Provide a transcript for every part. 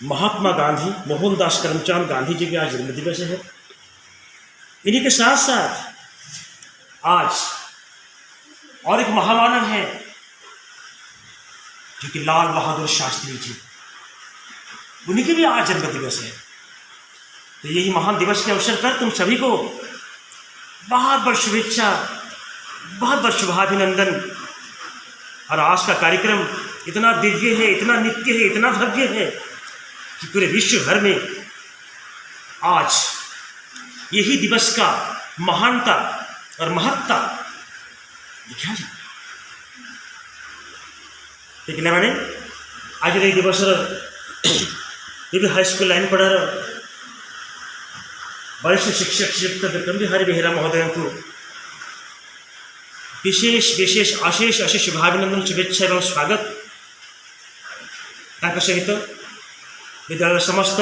महात्मा गांधी, मोहनदास करमचंद गांधी जी के आज जन्मदिवस है। इन्हीं के साथ साथ आज और एक महामानव है जो कि लाल बहादुर शास्त्री जी, उन्हीं के भी आज जन्मदिवस है। तो यही महान दिवस के अवसर पर तुम सभी को बहुत बहुत शुभेच्छा, बहुत बहुत शुभाभिनंदन। और आज का कार्यक्रम इतना दिव्य है, इतना नित्य है, इतना भव्य है कि पूरे विश्व भर में आज यही दिवस का महानता और महत्ता लिखा जाता है। लेकिन मैंने आज ये दिवस ये हाईस्कूल लाइन पढ़ार वरिष्ठ शिक्षक श्रीयुक्त विक्रम बिहारी बेहेरा महोदय को विशेष विशेष अशेष अशेष शुभाभिनंदन, शुभेच्छा एवं स्वागत। सहित विद्यालय समस्त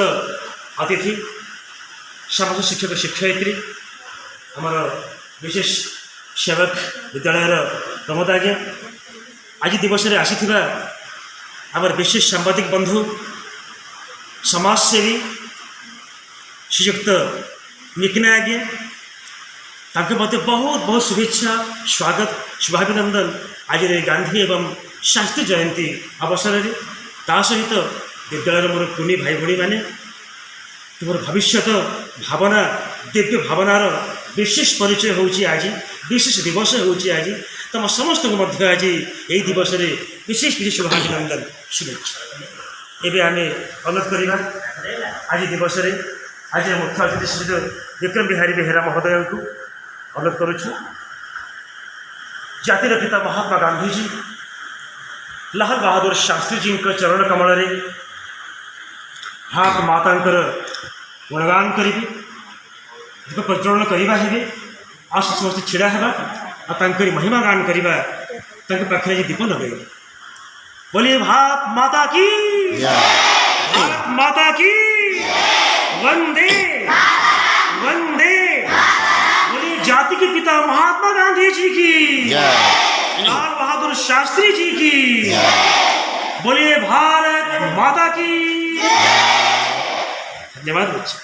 अतिथि, समस्त शिक्षक शिक्षयित्री, आमर विशेष सेवक विद्यालय प्रमोद आज्ञा, आज दिवस में आसी आमर विशेष सांबादिक बंधु समाजसेवी श्रीयुक्त निकिना आज्ञा, ताके मते बहुत बहुत शुभेच्छा, स्वागत, शुभाभिनंदन। आज गांधी एवं शास्त्री जयंती अवसर में ता सहित विद्यालय मोर कुनी भाई भाई मैंने तुम भविष्य भावना, दिव्य भावनार विशेष परिचय होची, आज विशेष दिवस होची। आज तुम समस्त को मध्य आज यही दिवस में विशेष विशेष शुभाभिनंदन, शुभेच्छा। एवं आम अनुरोध करवा आज दिवस में आज मुख्य अतिथि श्री विक्रम बिहारी बेहेरा महोदय को अनुरोध करुछु। जातिर पिता महात्मा गांधी जी, लाल बहादुर शास्त्री जी चरण कमल रे हाथ मातांकर गुणगान करिबे, दीप प्रज्वलन करवा है। आज समस्त छिड़ा है और महिमा गान करवा, पाखे दीप लगे। बोलिए भारत माता की, भारत माता की, वंदे वंदे। बोलिए जाति के पिता महात्मा गांधी जी की, लाल बहादुर शास्त्री जी की, बोलिए भारत माता की। धन्यवाद बच्चे।